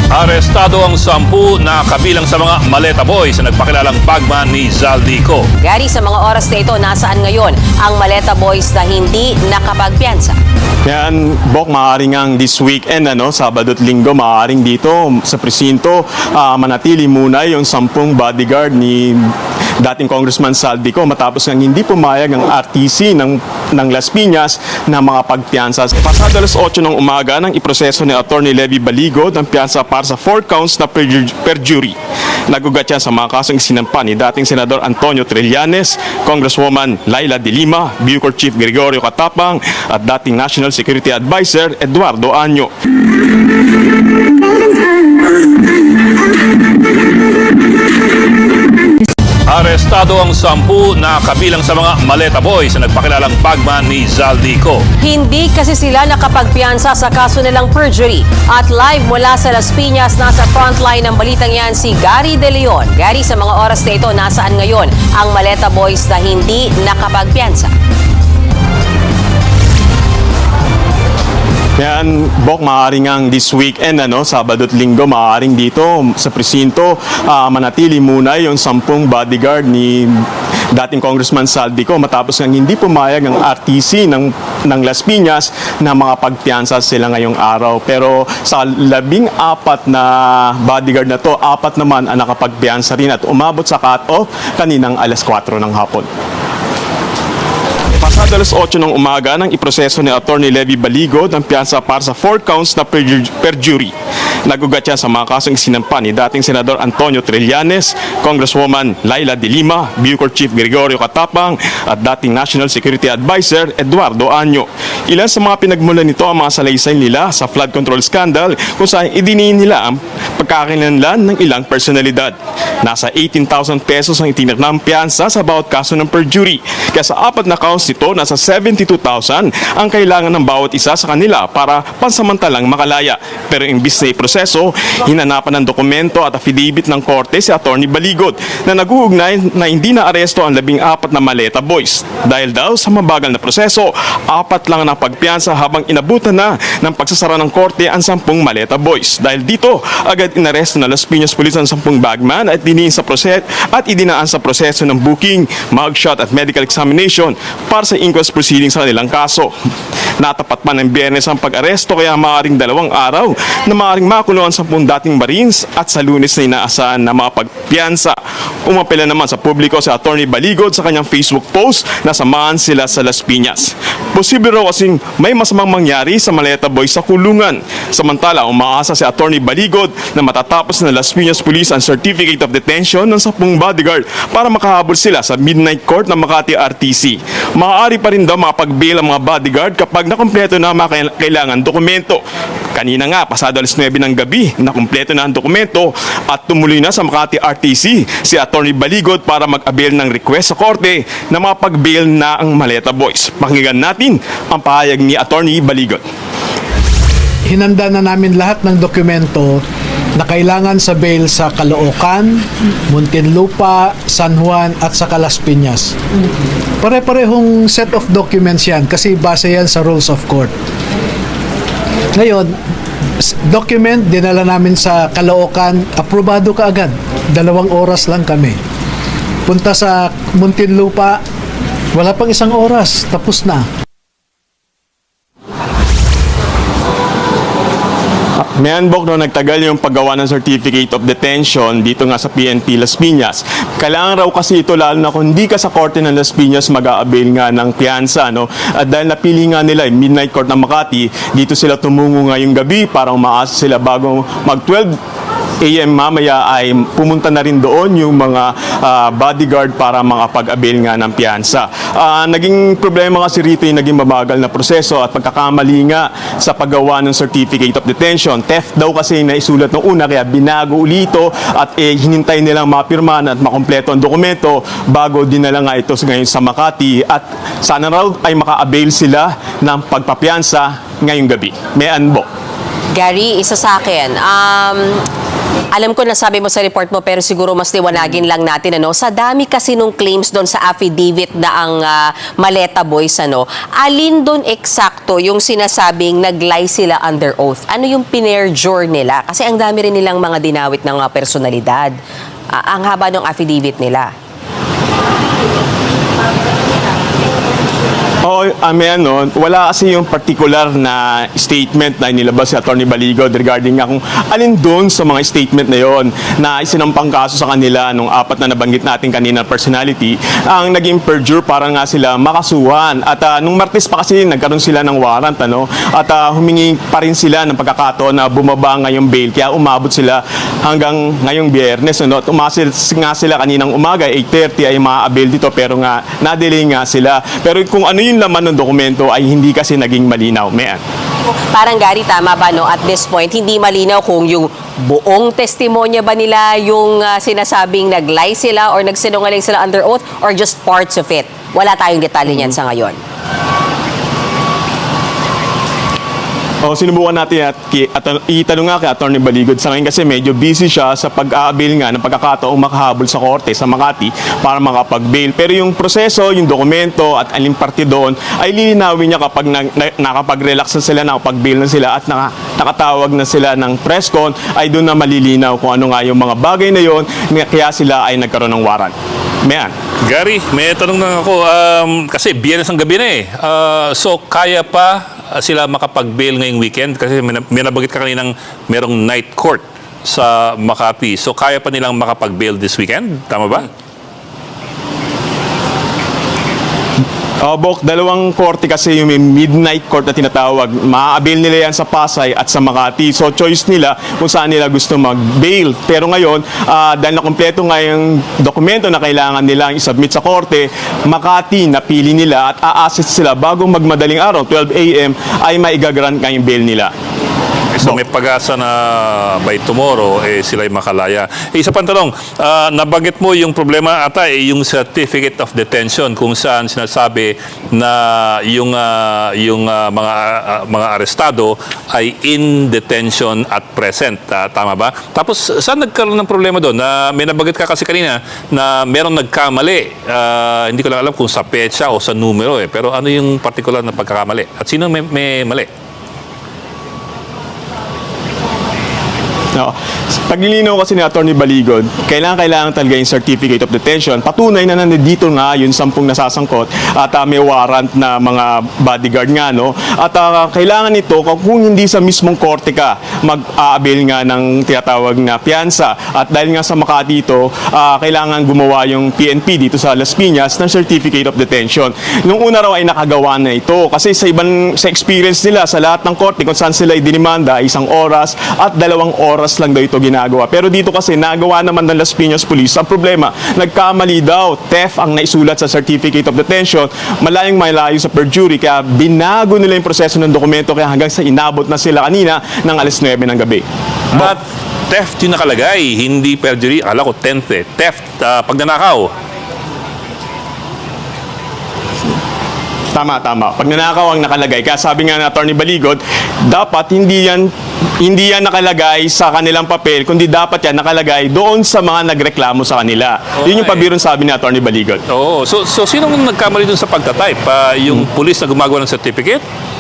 Arestado ang 10 na kabilang sa mga Maleta Boys na nagpakilalang bagman ni Zaldico. Gary, sa mga oras na ito, nasaan ngayon ang Maleta Boys na hindi nakapagpiyansa? Yan, Bok, maaaring ang this weekend, Sabado at Linggo, maaaring dito sa presinto, manatili muna yung 10 bodyguard ni dating Congressman Zaldico matapos ng hindi pumayag ang RTC ng Las Piñas na mga pagpiyansa. Pasado alas 8 ng umaga nang iproseso ni Attorney Levy Baligod ang piyansa para sa 4 counts na perjury. Nagugat yan sa mga kasong isinampa ni dating Senador Antonio Trillanes, Congresswoman Laila De Lima, Bucor Chief Gregorio Catapang at dating National Security Advisor Eduardo Año. Arestado ang 10 na kabilang sa mga Maleta Boys na nagpakilalang bagman ni Zaldico. Hindi kasi sila nakapagpiyansa sa kaso nilang perjury. At live mula sa Las Piñas, nasa frontline ng balitang yan si Gary De Leon. Gary, sa mga oras na ito, nasaan ngayon ang Maleta Boys na hindi nakapagpiyansa? Yan, Bok, maaaring ang this weekend, Sabado at Linggo, maaaring dito sa presinto, manatili muna yung 10 bodyguard ni dating Congressman Zaldico matapos ng hindi pumayag ang RTC ng Las Piñas na mga pagpiyansa sila ngayong araw. Pero sa 14 na bodyguard na to, 4 naman ang nakapagpiyansa rin at umabot sa cut-off kaninang alas 4 ng hapon. Pasado alas 8 ng umaga nang iproseso ni Attorney Levy Baligod ang piyansa para sa 4 counts na perjury. Nagugat yan sa mga kasong isinampa ni dating Senador Antonio Trillanes, Congresswoman Laila De Lima, Bucor Chief Gregorio Catapang at dating National Security Advisor Eduardo Año. Ilan sa mga pinagmulan nito ang mga salaysay nila sa flood control scandal kung saan idiniin nila ang pagkakakilanlan ng ilang personalidad. Nasa 18,000 pesos ang itinakdang piyansa sa bawat kaso ng perjury. Kaya sa 4 na counts nito, nasa 72,000 ang kailangan ng bawat isa sa kanila para pansamantalang makalaya. Pero imbis na proseso, hinanapan ng dokumento at affidavit ng korte si Attorney Baligod na nag-uugnay na hindi na aresto ang 14 na Maleta Boys. Dahil daw sa mabagal na proseso, 4 lang ang pagpiyansa habang inabutan na ng pagsasara ng korte ang 10 Maleta Boys. Dahil dito, agad inaresto na Las Piñas Police ang 10 bagman at idinaan sa proseso ng booking, mugshot at medical examination para sa inquest proceedings sa kanilang kaso. Natapat pa ng Biyernes ang pag-aresto kaya maaaring 2 araw na maaaring makulong ang 10 dating Marines at sa Lunes na inaasahan na mga pagpiyansa. Umapela naman sa publiko si Attorney Baligod sa kanyang Facebook post na samahan sila sa Las Piñas. Posible raw kasing may masamang mangyari sa Maleta Boys sa kulungan. Samantala, umaasa si Attorney Baligod na matatapos na Las Piñas Police ang Certificate of Detention ng 10 bodyguard para makahabol sila sa Midnight Court ng Makati RTC. Maaari pa rin daw makapag-bail ang mga bodyguard kapag nakumpleto na ang mga kailangan dokumento. Kanina nga, pasado alas 9 ng gabi, nakumpleto na ang dokumento at tumuloy na sa Makati RTC si Attorney Baligod para mag-avail ng request sa korte na makapag-bail na ang Maleta Boys. Pakinggan natin ang pahayag ni Attorney Baligod. Hinanda na namin lahat ng dokumento na kailangan sa bail sa Caloocan, Muntinlupa, San Juan at sa Las Piñas. Pare-parehong set of documents yan kasi base yan sa rules of court. Ngayon, document dinala namin sa Caloocan, aprobado ka agad. 2 oras lang kami. Punta sa Muntinlupa, wala pang 1 oras, tapos na. Mayan, Bok, nagtagal yung paggawa ng Certificate of Detention dito nga sa PNP Las Piñas. Kailangan raw kasi ito lalo na kung hindi ka sa korte ng Las Piñas mag-a-avail nga ng piyansa. At dahil napili nga nila yung Midnight Court ng Makati, dito sila tumungo ngayong gabi para umaasa sila bago mag-12 AM mamaya ay pumunta na rin doon yung mga bodyguard para makapag-avail nga ng piyansa. Naging problema kasi rito yung naging mabagal na proseso at pagkakamali nga sa paggawa ng Certificate of Detention. Theft daw kasi naisulat ng una kaya binago ulito at hinintay nilang mapirmahan at makompleto ang dokumento bago dinala nga ito ngayon sa Makati at sana raw ay maka-avail sila ng pagpapiyansa ngayong gabi. May anbo. Gary, isa sa akin, Alam ko na sabi mo sa report mo pero siguro mas liwanagin lang natin sa dami kasi nung claims doon sa affidavit na ang Maleta Boys alin doon eksakto yung sinasabing nag-lie sila under oath? Ano yung pinerjure nila? Kasi ang dami rin nilang mga dinawit ng mga personalidad. Ang haba ng affidavit nila. Wala kasi yung particular na statement na inilabas si Atty. Baligod regarding nga kung alin doon sa mga statement na yon na isinampang kaso sa kanila nung apat na nabanggit natin kanina personality ang naging perjure para nga sila makasuhan. At nung Martes pa kasi nagkaroon sila ng warrant at humingi pa rin sila ng pagkakataon na bumaba ngayong bail kaya umabot sila hanggang ngayong Biyernes. At umasil nga sila kaninang umaga 8:30 ay ma-avail dito pero nga na-delay nga sila. Pero kung ano yung laman ng dokumento ay hindi kasi naging malinaw. Parang Gary, tama ba at this point, hindi malinaw kung yung buong testimonya ba nila yung sinasabing nag-lie sila or nagsinungaling sila under oath or just parts of it? Wala tayong detalye niyan sa ngayon. Sinubukan natin at itanong nga kay Atty. Baligod sa ngayon kasi medyo busy siya sa pag-aabil nga ng pagkakataong makahabol sa korte sa Makati para makapag-bail. Pero yung proseso, yung dokumento at aling parte doon ay lilinawin niya kapag nakapag-relax na sila, nakapag-bail na sila at nakatawag na sila ng press con ay doon na malilinaw kung ano nga yung mga bagay na yon kaya sila ay nagkaroon ng warrant. Gary, may tanong lang ako. Kasi Biyernes ang gabi na so, kaya pa sila makapag-bail ngayong weekend? Kasi may nabanggit ka kaninang merong night court sa Makati. So, kaya pa nilang makapag-bail this weekend? Tama ba? Bok, dalawang korte kasi yung may midnight court na tinatawag. Ma-avail nila yan sa Pasay at sa Makati. So, choice nila kung saan nila gusto mag-bail. Pero ngayon, dahil na kompleto nga yung dokumento na kailangan nilang isubmit sa korte, Makati napili nila at a-assist sila bago magmadaling araw, 12 a.m. ay maigagrant nga yung bail nila. So may pag-asa na by tomorrow sila ay makalaya. Isa pang tanong, nabanggit mo yung problema ata yung certificate of detention kung saan sinasabi na yung mga arestado ay in detention at present. Tama ba? Tapos saan nagkaroon ng problema doon? May nabanggit ka kasi kanina na merong nagkamali. Hindi ko lang alam kung sa petsa o sa numero pero ano yung particular na pagkakamali? At sino may mali? Paglilinaw kasi ni Atty. Baligod, kailangan talaga yung certificate of detention. Patunay na nandito nga yung 10 nasasangkot at may warrant na mga bodyguard nga. At kailangan ito, kung hindi sa mismong korte ka, mag-aabil nga ng tinatawag na piyansa. At dahil nga sa Makati ito, kailangan gumawa yung PNP dito sa Las Piñas ng certificate of detention. Nung una raw ay nakagawa na ito kasi sa experience nila sa lahat ng korte kung saan sila dinimanda 1 oras at 2 oras lang daw ito ginagawa. Pero dito kasi nagawa naman ng Las Piñas Police. Ang problema, nagkamali daw. Theft ang naisulat sa certificate of detention. Malayong malayo sa perjury. Kaya binago nila yung proseso ng dokumento kaya hanggang sa inabot na sila kanina ng 9:00 ng gabi. But theft yung nakalagay, hindi perjury. Akala ko theft, pagnanakaw. Tama. Pagnanakaw ang nakalagay. Kaya sabi nga ng Atty. Baligod, dapat hindi yan nakalagay sa kanilang papel, kundi dapat yan nakalagay doon sa mga nagreklamo sa kanila. Yun yung pabirong sabi ni Atty. Baligod. Oo. So sino nagkamali dun sa pagtatype? Yung police na gumagawa ng certificate?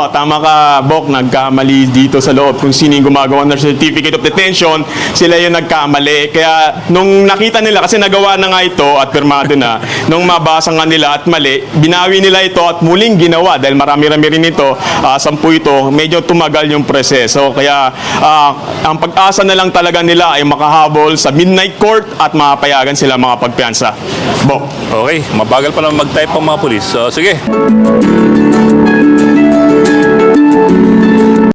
Tama ka, Bok. Nagkamali dito sa loob kung sino yung gumagawa ng certificate of detention. Sila yung nagkamali. Kaya nung nakita nila, kasi nagawa na nga ito at pirmado na, nung mabasa nga nila at mali, binawi nila ito at muling ginawa dahil marami-rami rin ito, 10 ito, medyo tumagal yung proseso. Kaya ang pag-asa na lang talaga nila ay makahabol sa midnight court at mapayagan sila mga pagpiyansa. Bok. Okay. Mabagal pa naman mag-type ang mga police. So, sige.